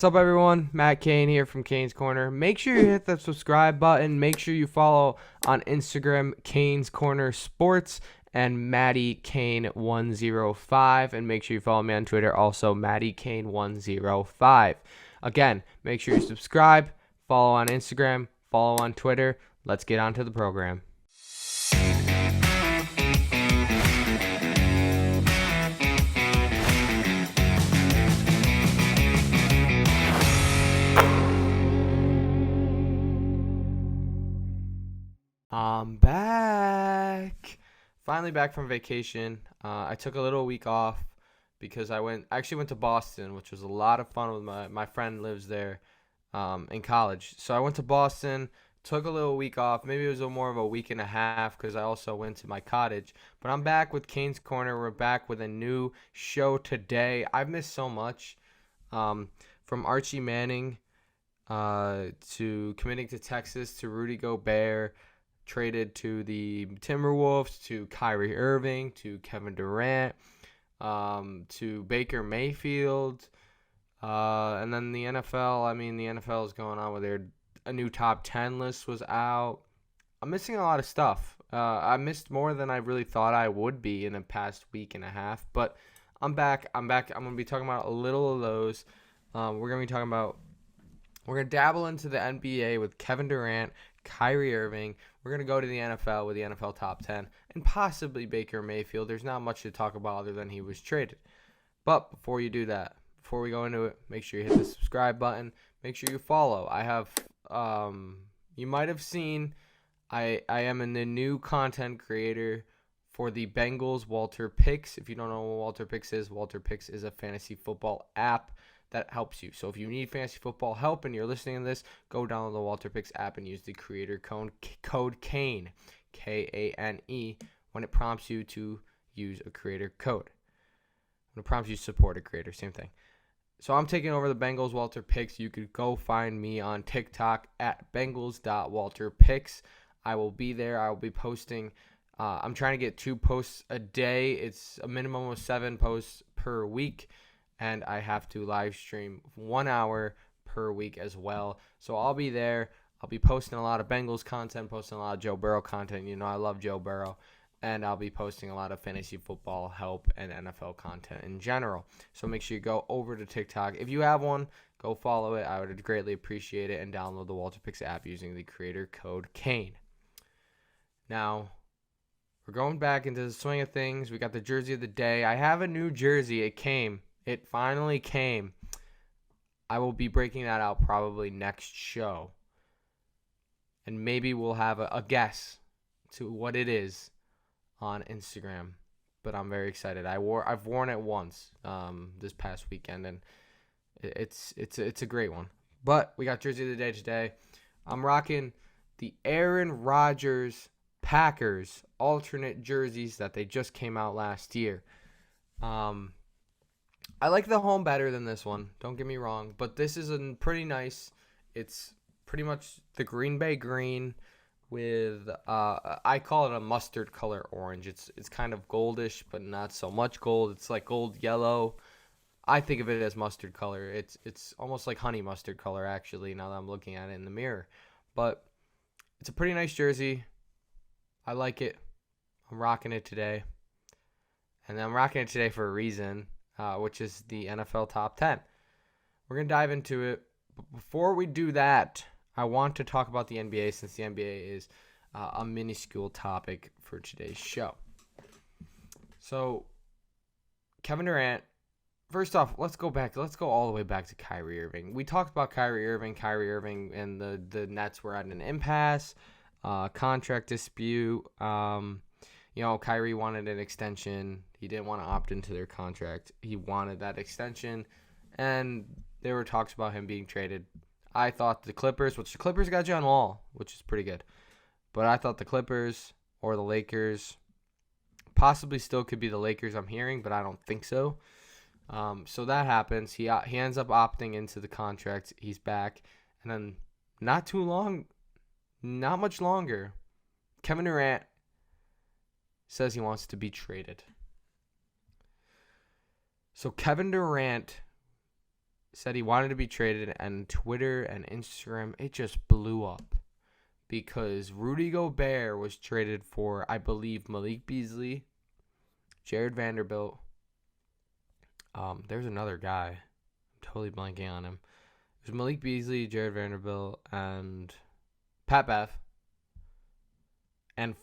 What's up, everyone? Matt Kane here from Kane's Corner. Make sure you hit that subscribe button. Make sure you follow on Instagram, Kane's Corner Sports, and Maddie Kane 105. And make sure you follow me on Twitter, also Maddie Kane 105. Again, make sure you subscribe, follow on Instagram, follow on Twitter. Let's get on to the program. I'm back. Finally back from vacation. I took a little week off because I actually went to Boston, which was a lot of fun with my friend lives there in college. So I went to Boston, took a little week off. Maybe it was more of a week and a half because I also went to my cottage. But I'm back with Kane's Corner. We're back with a new show today. I've missed so much from Archie Manning to committing to Texas to Rudy Gobert, traded to the Timberwolves, to Kyrie Irving, to Kevin Durant, to Baker Mayfield, and then the NFL. I mean, the NFL is going on with a new top 10 list was out. I'm missing a lot of stuff. I missed more than I really thought I would be in the past week and a half, but I'm back. I'm going to be talking about a little of those. We're going to dabble into the NBA with Kevin Durant, Kyrie Irving. We're going to go to the NFL with the NFL top 10 and possibly Baker Mayfield. There's not much to talk about other than he was traded. But before you do that, before we go into it, make sure you hit the subscribe button. Make sure you follow. I have, you might have seen, I am in the new content creator for the Bengals WalterPicks. If you don't know what WalterPicks is a fantasy football app that helps you. So if you need fantasy football help and you're listening to this, go download the WalterPicks app and use the creator code KANE, K-A-N-E, when it prompts you to use a creator code. When it prompts you to support a creator, same thing. So I'm taking over the Bengals WalterPicks. You could go find me on TikTok at Bengals.WalterPicks. I will be there. I will be posting. I'm trying to get 2 posts a day. It's a minimum of 7 posts per week. And I have to live stream 1 hour per week as well. So I'll be there. I'll be posting a lot of Bengals content, posting a lot of Joe Burrow content. You know, I love Joe Burrow. And I'll be posting a lot of fantasy football help and NFL content in general. So make sure you go over to TikTok. If you have one, go follow it. I would greatly appreciate it. And download the WalterPicks app using the creator code KANE. Now, we're going back into the swing of things. We got the jersey of the day. I have a new jersey. It finally came. I will be breaking that out probably next show. And maybe we'll have a guess to what it is on Instagram. But I'm very excited. I've worn it once this past weekend, and it's a great one. But we got jersey of the day today. I'm rocking the Aaron Rodgers Packers alternate jerseys that they just came out last year. I like the home better than this one. Don't get me wrong. But this is pretty nice. It's pretty much the Green Bay green with, I call it a mustard color orange. It's kind of goldish, but not so much gold. It's like gold yellow. I think of it as mustard color. It's almost like honey mustard color, actually, now that I'm looking at it in the mirror. But it's a pretty nice jersey. I like it. I'm rocking it today. And I'm rocking it today for a reason. Which is the NFL Top 10. We're going to dive into it. But before we do that, I want to talk about the NBA since the NBA is a minuscule topic for today's show. So, Kevin Durant, first off, let's go all the way back to Kyrie Irving. We talked about Kyrie Irving, and the Nets were at an impasse, contract dispute. Kyrie wanted an extension. He didn't want to opt into their contract. He wanted that extension, and there were talks about him being traded. I thought the Clippers got John Wall, which is pretty good. But I thought the Clippers or the Lakers, possibly still could be the Lakers I'm hearing, but I don't think so. So that happens. He ends up opting into the contract. He's back. And then not much longer, Kevin Durant says he wants to be traded. So Kevin Durant said he wanted to be traded, and Twitter and Instagram, it just blew up because Rudy Gobert was traded for, I believe, Malik Beasley, Jared Vanderbilt. There's another guy. I'm totally blanking on him. It was Malik Beasley, Jared Vanderbilt, and Pat Bev. And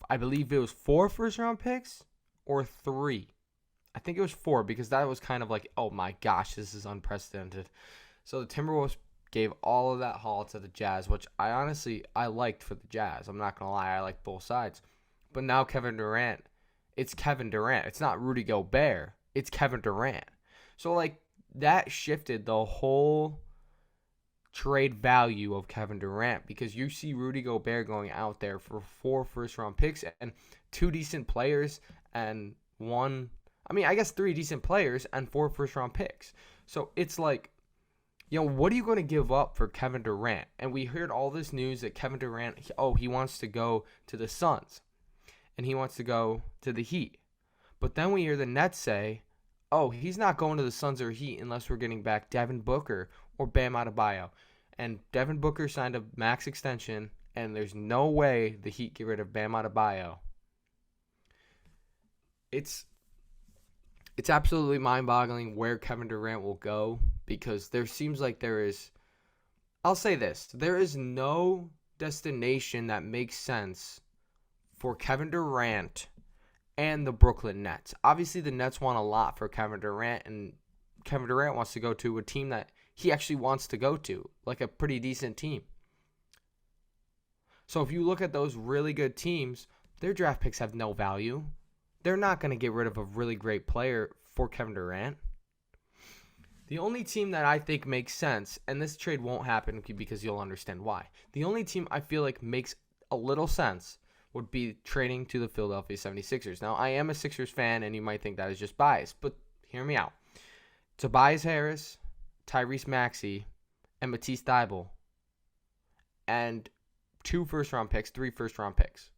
I believe it was 4 first-round picks or 3. I think it was 4 because that was kind of like, oh my gosh, this is unprecedented. So the Timberwolves gave all of that haul to the Jazz, which I liked for the Jazz. I'm not going to lie, I like both sides. But now Kevin Durant, it's Kevin Durant. It's not Rudy Gobert. It's Kevin Durant. So, like, that shifted the whole trade value of Kevin Durant because you see Rudy Gobert going out there for 4 first-round picks and 2 decent players and 3 decent players and 4 first-round picks. So, it's like, what are you going to give up for Kevin Durant? And we heard all this news that Kevin Durant, he wants to go to the Suns. And he wants to go to the Heat. But then we hear the Nets say, he's not going to the Suns or Heat unless we're getting back Devin Booker or Bam Adebayo. And Devin Booker signed a max extension, and there's no way the Heat get rid of Bam Adebayo. It's absolutely mind-boggling where Kevin Durant will go because there seems like I'll say this, there is no destination that makes sense for Kevin Durant and the Brooklyn Nets. Obviously, the Nets want a lot for Kevin Durant, and Kevin Durant wants to go to a team that he actually wants to go to, like a pretty decent team. So if you look at those really good teams, their draft picks have no value. They're not going to get rid of a really great player for Kevin Durant. The only team that I think makes sense, and this trade won't happen because you'll understand why. The only team I feel like makes a little sense would be trading to the Philadelphia 76ers. Now, I am a Sixers fan, and you might think that is just bias, but hear me out. Tobias Harris, Tyrese Maxey, and Matisse Thybulle, and 2 first-round picks, 3 first-round picks.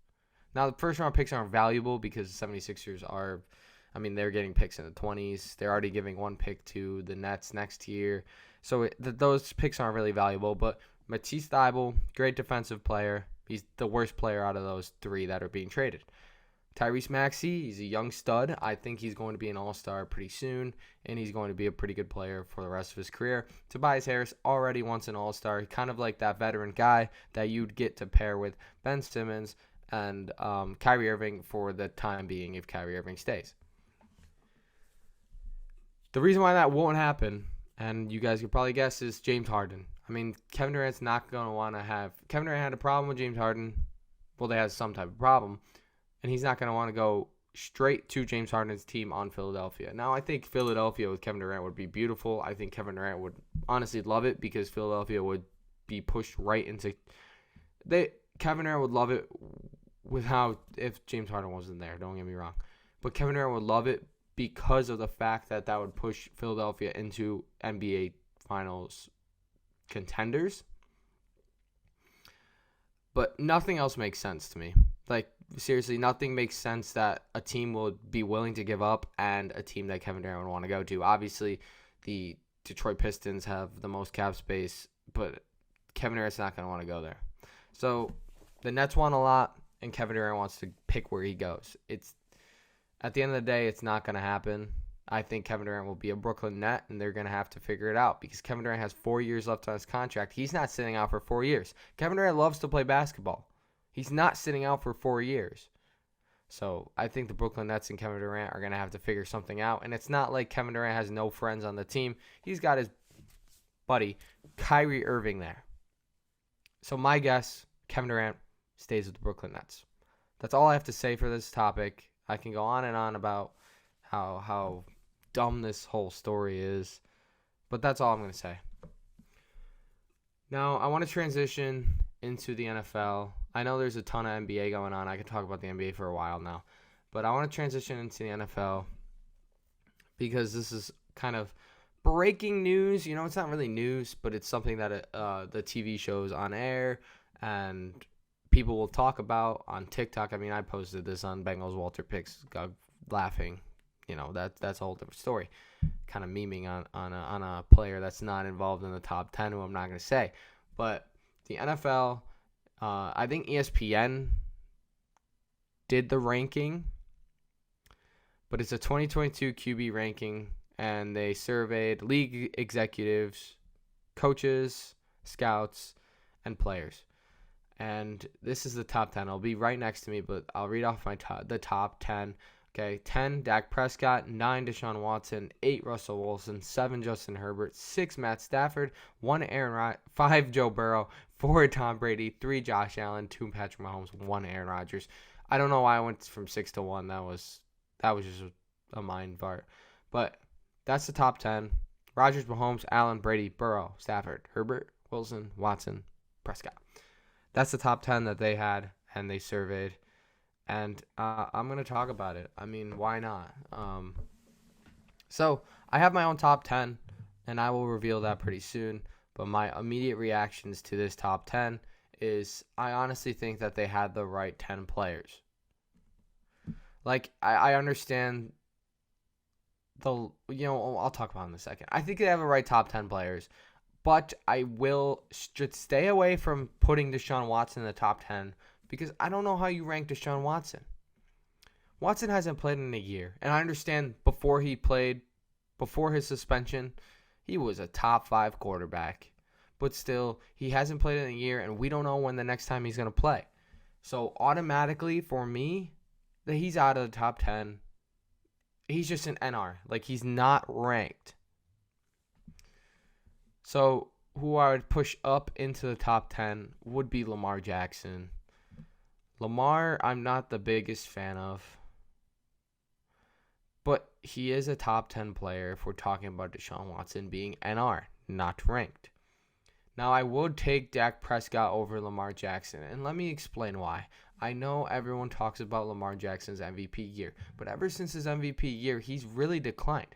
Now, the first-round picks aren't valuable because the 76ers they're getting picks in the 20s. They're already giving 1 pick to the Nets next year. So those picks aren't really valuable, but Matisse Thybulle, great defensive player. He's the worst player out of those 3 that are being traded. Tyrese Maxey, he's a young stud. I think he's going to be an all-star pretty soon, and he's going to be a pretty good player for the rest of his career. Tobias Harris already wants an all-star, kind of like that veteran guy that you'd get to pair with Ben Simmons and Kyrie Irving for the time being if Kyrie Irving stays. The reason why that won't happen, and you guys could probably guess, is James Harden. Kevin Durant's not going to want to have... Kevin Durant had a problem with James Harden. Well, they had some type of problem. And he's not going to want to go straight to James Harden's team on Philadelphia. Now, I think Philadelphia with Kevin Durant would be beautiful. I think Kevin Durant would honestly love it because Philadelphia would be pushed right into... Kevin Durant would love it if James Harden wasn't there. Don't get me wrong. But Kevin Durant would love it because of the fact that would push Philadelphia into NBA Finals contenders. But nothing else makes sense to me. Seriously, nothing makes sense that a team will be willing to give up and a team that Kevin Durant would want to go to. Obviously, the Detroit Pistons have the most cap space, but Kevin Durant's not going to want to go there. So the Nets want a lot, and Kevin Durant wants to pick where he goes. At the end of the day, it's not going to happen. I think Kevin Durant will be a Brooklyn Net, and they're going to have to figure it out because Kevin Durant has 4 years left on his contract. He's not sitting out for 4 years. Kevin Durant loves to play basketball. He's not sitting out for 4 years. So I think the Brooklyn Nets and Kevin Durant are going to have to figure something out. And it's not like Kevin Durant has no friends on the team. He's got his buddy, Kyrie Irving, there. So my guess, Kevin Durant stays with the Brooklyn Nets. That's all I have to say for this topic. I can go on and on about how dumb this whole story is. But that's all I'm going to say. Now, I want to transition into the NFL. I know there's a ton of NBA going on. I could talk about the NBA for a while now. But I want to transition into the NFL because this is kind of breaking news. It's not really news, but it's something that the TV shows on air and people will talk about on TikTok. I posted this on Bengals WalterPicks, laughing. That's a whole different story. kind of memeing on a player that's not involved in the top 10, who I'm not going to say. But the NFL, I think ESPN did the ranking, but it's a 2022 QB ranking, and they surveyed league executives, coaches, scouts, and players. And this is the top 10. It'll be right next to me, but I'll read off the top 10. Okay, 10, Dak Prescott, 9, Deshaun Watson, 8, Russell Wilson, 7, Justin Herbert, 6, Matt Stafford, 1, Aaron Rodgers, 5, Joe Burrow, 4, Tom Brady, 3, Josh Allen, 2, Patrick Mahomes, 1, Aaron Rodgers. I don't know why I went from 6 to 1. That was just a mind fart. But that's the top 10. Rodgers, Mahomes, Allen, Brady, Burrow, Stafford, Herbert, Wilson, Watson, Prescott. That's the top 10 that they had and they surveyed. And I'm going to talk about it. I mean, why not? So I have my own top 10, and I will reveal that pretty soon. But my immediate reactions to this top 10 is I honestly think that they had the right 10 players. Like, I understand I'll talk about it in a second. I think they have the right top 10 players. But I will stay away from putting Deshaun Watson in the top 10 because I don't know how you rank Deshaun Watson. Watson hasn't played in a year. And I understand before his suspension, he was a top 5 quarterback. But still, he hasn't played in a year, and we don't know when the next time he's going to play. So automatically, for me, that he's out of the top 10. He's just an NR. Like, he's not ranked. So, who I would push up into the top 10 would be Lamar Jackson. Lamar, I'm not the biggest fan of. But he is a top 10 player if we're talking about Deshaun Watson being NR, not ranked. Now, I would take Dak Prescott over Lamar Jackson, and let me explain why. I know everyone talks about Lamar Jackson's MVP year, but ever since his MVP year, he's really declined.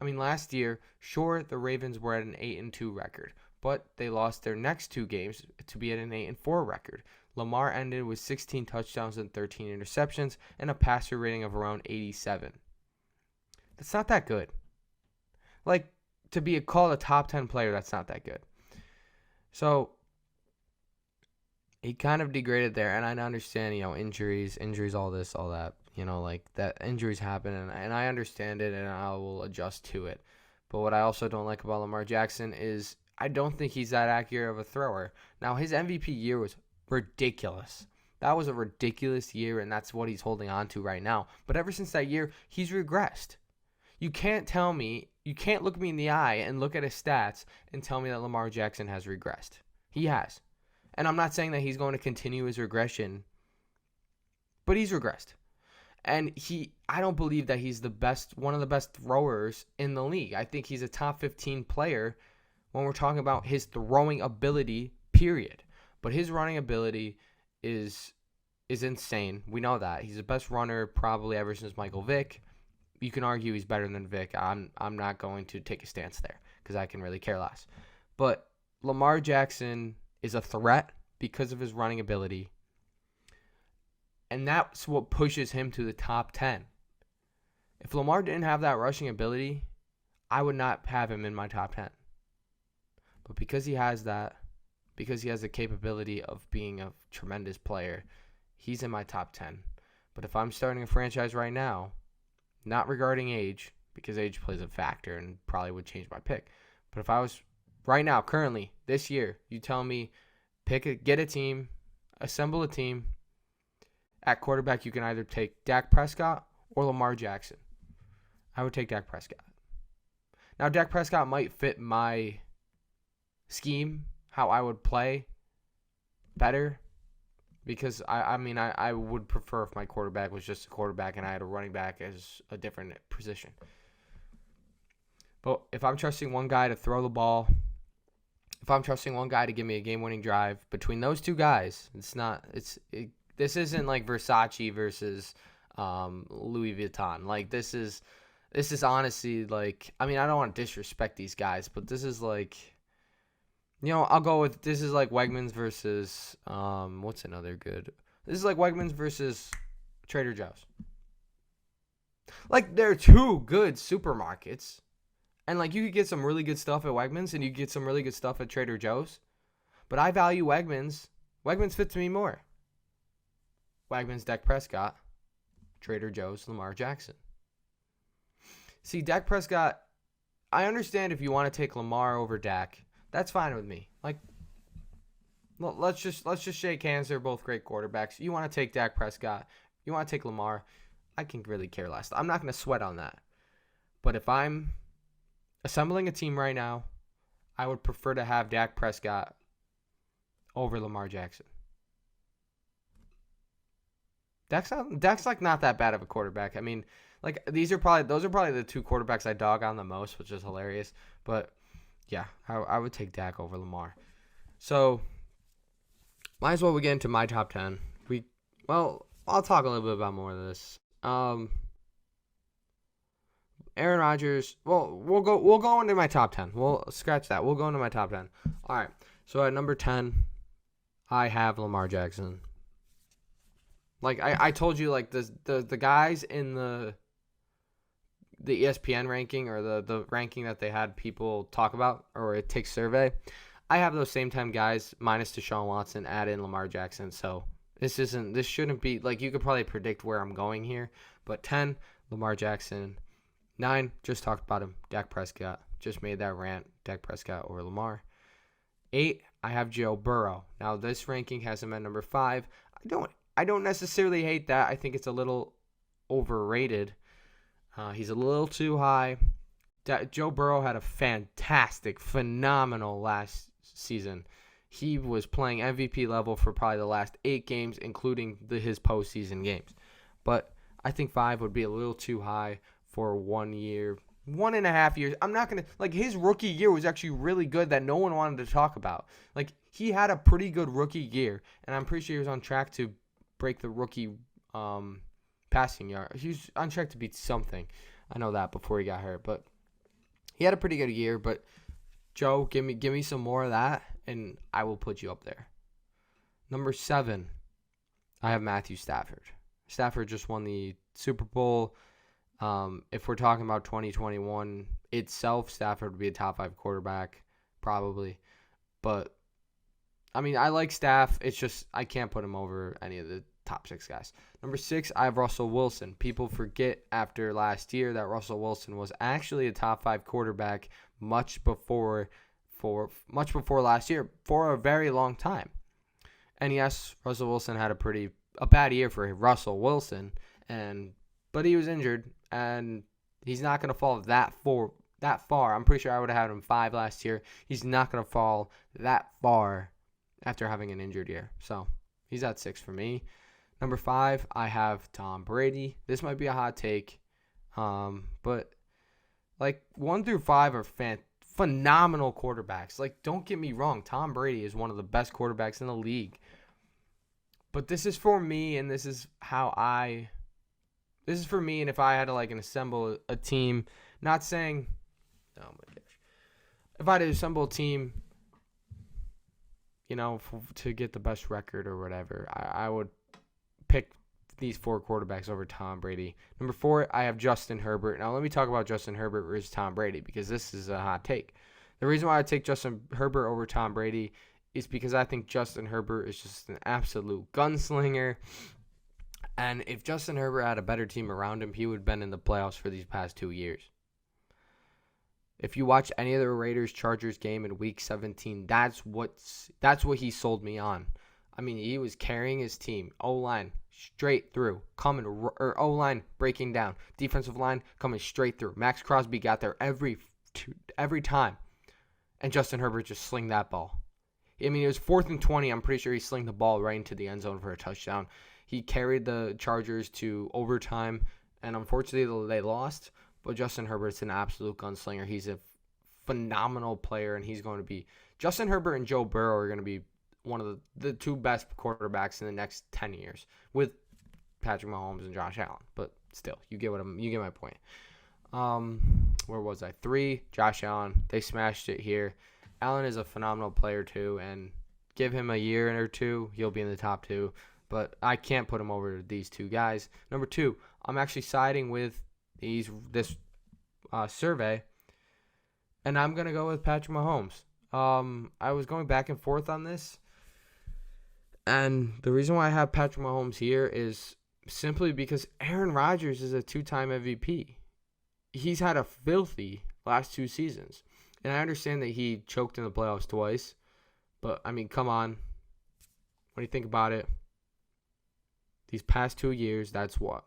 I mean, last year, sure, the Ravens were at an 8-2 record, but they lost their next 2 games to be at an 8-4 record. Lamar ended with 16 touchdowns and 13 interceptions and a passer rating of around 87. That's not that good. Like, to be called a top 10 player, that's not that good. So, he kind of degraded there, and I understand, injuries, all this, all that. Like that injuries happen, and I understand it, and I will adjust to it. But what I also don't like about Lamar Jackson is I don't think he's that accurate of a thrower. Now, his MVP year was ridiculous. That was a ridiculous year, and that's what he's holding on to right now. But ever since that year, he's regressed. You can't look me in the eye and look at his stats and tell me that Lamar Jackson has regressed. He has. And I'm not saying that he's going to continue his regression, but he's regressed. And I don't believe that he's one of the best throwers in the league. I think he's a top 15 player when we're talking about his throwing ability, period. But his running ability is insane. We know that. He's the best runner probably ever since Michael Vick. You can argue he's better than Vick. I'm not going to take a stance there because I can really care less. But Lamar Jackson is a threat because of his running ability. And that's what pushes him to the top 10. If Lamar didn't have that rushing ability, I would not have him in my top 10. But because he has that, because he has the capability of being a tremendous player, he's in my top 10. But if I'm starting a franchise right now, not regarding age, because age plays a factor and probably would change my pick. But if I was right now, currently, this year, you tell me, get a team, assemble a team. At quarterback, you can either take Dak Prescott or Lamar Jackson. I would take Dak Prescott. Now, Dak Prescott might fit my scheme, how I would play better, because I would prefer if my quarterback was just a quarterback and I had a running back as a different position. But if I'm trusting one guy to throw the ball, if I'm trusting one guy to give me a game-winning drive, between those two guys, this isn't like Versace versus Louis Vuitton. Like, this is honestly, like, I mean, I don't want to disrespect these guys, but this is like, I'll go with, this is like Wegmans versus, what's another good? This is like Wegmans versus Trader Joe's. Like, they're two good supermarkets. And, like, you could get some really good stuff at Wegmans, and you could get some really good stuff at Trader Joe's. But I value Wegmans. Wegmans fits me more. Wegmans, Dak Prescott. Trader Joe's, Lamar Jackson. See, Dak Prescott, I understand if you want to take Lamar over Dak. That's fine with me. Like, let's just shake hands. They're both great quarterbacks. You want to take Dak Prescott. You want to take Lamar. I can really care less. I'm not going to sweat on that. But if I'm assembling a team right now, I would prefer to have Dak Prescott over Lamar Jackson. Dak's like not that bad of a quarterback. I mean, like those are probably the two quarterbacks I dog on the most, which is hilarious. But yeah, I would take Dak over Lamar. So might as well we get into my top 10. I'll talk a little bit about more of this. Aaron Rodgers. Well, we'll go into my top 10. We'll scratch that. We'll go into my top 10. All right. So at number 10, I have Lamar Jackson. Like I told you, like the guys in the ESPN ranking or the ranking that they had people talk about or it takes survey, I have those same time guys minus Deshaun Watson, add in Lamar Jackson. So this shouldn't be like you could probably predict where I'm going here. But 10, Lamar Jackson. 9, just talked about him, Dak Prescott. Just made that rant, Dak Prescott over Lamar. 8, I have Joe Burrow. Now this ranking has him at number 5. I don't necessarily hate that. I think it's a little overrated. He's a little too high. Joe Burrow had a fantastic, phenomenal last season. He was playing MVP level for probably the last 8 games, including his postseason games. But I think 5 would be a little too high for 1 year, 1.5 years. I'm not going to, like, his rookie year was actually really good that no one wanted to talk about. Like, he had a pretty good rookie year, and I'm pretty sure he was on track to break the rookie passing yard. He was on track to beat something. I know that before he got hurt, but he had a pretty good year. But Joe, give me some more of that, and I will put you up there. Number 7, I have Matthew Stafford. Stafford just won the Super Bowl. If we're talking about 2021 itself, Stafford would be a top 5 quarterback, probably. But I mean, I like Staff. It's just I can't put him over any of the top 6 guys. Number 6, I have Russell Wilson. People forget after last year that Russell Wilson was actually a top 5 quarterback much before last year for a very long time. And yes, Russell Wilson had a bad year for Russell Wilson, but he was injured, and he's not going to fall that far. I'm pretty sure I would have had him 5 last year. He's not going to fall that far after having an injured year. So he's at 6 for me. Number 5, I have Tom Brady. This might be a hot take, but like 1 through 5 are phenomenal quarterbacks. Like, don't get me wrong, Tom Brady is one of the best quarterbacks in the league. But this is for me, and this is for me, and if I had to assemble a team, not saying, oh my gosh, if I had to assemble a team, to get the best record or whatever, I would pick these 4 quarterbacks over Tom Brady. Number 4, I have Justin Herbert. Now let me talk about Justin Herbert versus Tom Brady because this is a hot take. The reason why I take Justin Herbert over Tom Brady is because I think Justin Herbert is just an absolute gunslinger. And if Justin Herbert had a better team around him, he would have been in the playoffs for these past 2 years. If you watch any of the Raiders-Chargers game in Week 17, that's what he sold me on. I mean, he was carrying his team. O-line straight through, O-line breaking down, defensive line coming straight through. Max Crosby got there every time, and Justin Herbert just slinged that ball. I mean, it was 4th and 20. I'm pretty sure he slinged the ball right into the end zone for a touchdown. He carried the Chargers to overtime, and unfortunately they lost. But Justin Herbert's an absolute gunslinger. He's a phenomenal player, and he's going to be – Justin Herbert and Joe Burrow are going to be one of the 2 best quarterbacks in the next 10 years with Patrick Mahomes and Josh Allen. But still, you get my point. Where was I? 3, Josh Allen. They smashed it here. Allen is a phenomenal player too, and give him a year or 2, he'll be in the top 2. But I can't put him over these 2 guys. Number 2, I'm actually siding with this survey. And I'm going to go with Patrick Mahomes. I was going back and forth on this. And the reason why I have Patrick Mahomes here is simply because Aaron Rodgers is a 2-time MVP. He's had a filthy last 2 seasons. And I understand that he choked in the playoffs twice. But, I mean, come on. When you think about it, these past 2 years, that's what?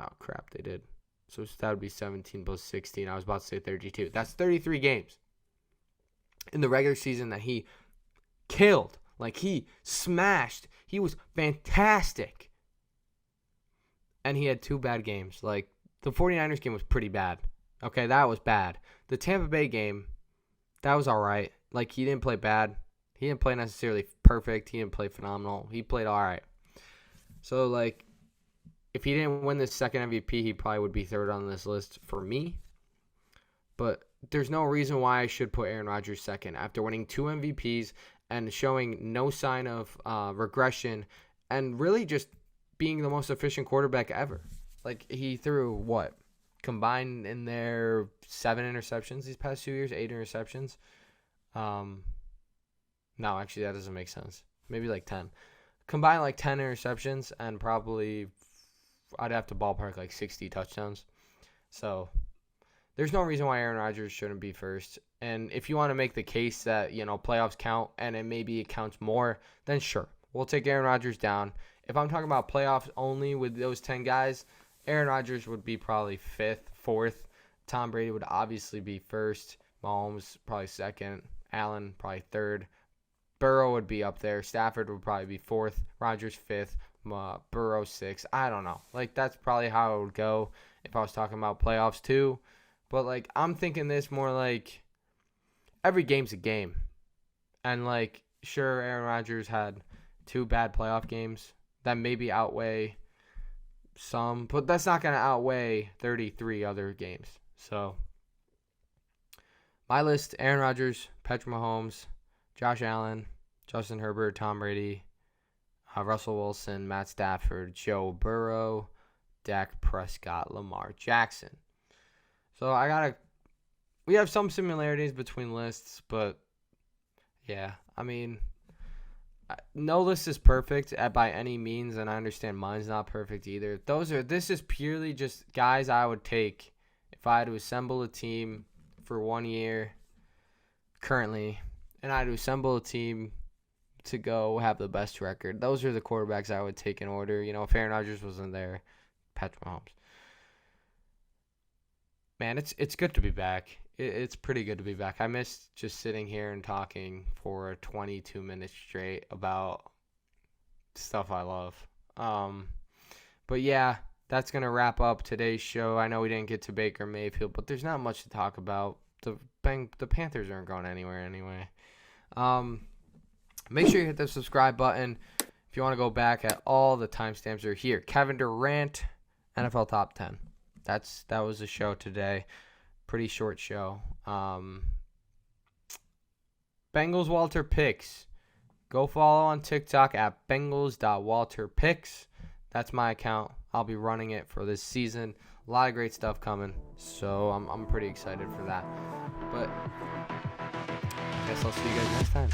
Oh, crap, they did. So that would be 17 plus 16. I was about to say 32. That's 33 games in the regular season that he killed. Like, he smashed. He was fantastic. And he had 2 bad games. Like, the 49ers game was pretty bad. Okay, that was bad. The Tampa Bay game, that was all right. Like, he didn't play bad. He didn't play necessarily perfect. He didn't play phenomenal. He played all right. So, like, if he didn't win the second MVP, he probably would be third on this list for me. But there's no reason why I should put Aaron Rodgers second after winning 2 MVPs and showing no sign of regression and really just being the most efficient quarterback ever. Like, he threw, what? Combined in their 7 interceptions these past 2 years, 8 interceptions. No, actually, that doesn't make sense. Maybe like 10. Combined like 10 interceptions and probably I'd have to ballpark like 60 touchdowns. So there's no reason why Aaron Rodgers shouldn't be first. And if you want to make the case that, playoffs count and it counts more, then sure. We'll take Aaron Rodgers down. If I'm talking about playoffs only with those 10 guys, Aaron Rodgers would be probably 5th, 4th. Tom Brady would obviously be 1st. Mahomes probably 2nd. Allen probably 3rd. Burrow would be up there. Stafford would probably be 4th. Rodgers 5th. Burrow 6th. I don't know. Like, that's probably how it would go if I was talking about playoffs too. But, like, I'm thinking this more like every game's a game. And, like, sure, Aaron Rodgers had 2 bad playoff games that maybe outweigh some, but that's not going to outweigh 33 other games. So, my list: Aaron Rodgers, Patrick Mahomes, Josh Allen, Justin Herbert, Tom Brady, Russell Wilson, Matt Stafford, Joe Burrow, Dak Prescott, Lamar Jackson. So we have some similarities between lists, but yeah, I mean, no list is perfect by any means, and I understand mine's not perfect either. This is purely just guys I would take if I had to assemble a team for 1 year currently, and I had to assemble a team to go have the best record. Those are the quarterbacks I would take in order. If Aaron Rodgers wasn't there, Patrick Mahomes. Man, it's good to be back. It's pretty good to be back. I missed just sitting here and talking for 22 minutes straight about stuff I love. But yeah, that's going to wrap up today's show. I know we didn't get to Baker Mayfield, but there's not much to talk about. The Panthers aren't going anywhere anyway. Make sure you hit the subscribe button if you want to go back at all the timestamps are here. Kevin Durant, NFL Top 10. That was the show today. Pretty short show. Bengals WalterPicks. Go follow on TikTok at Bengals.WalterPicks. That's my account. I'll be running it for this season. A lot of great stuff coming. So I'm pretty excited for that. But I guess I'll see you guys next time.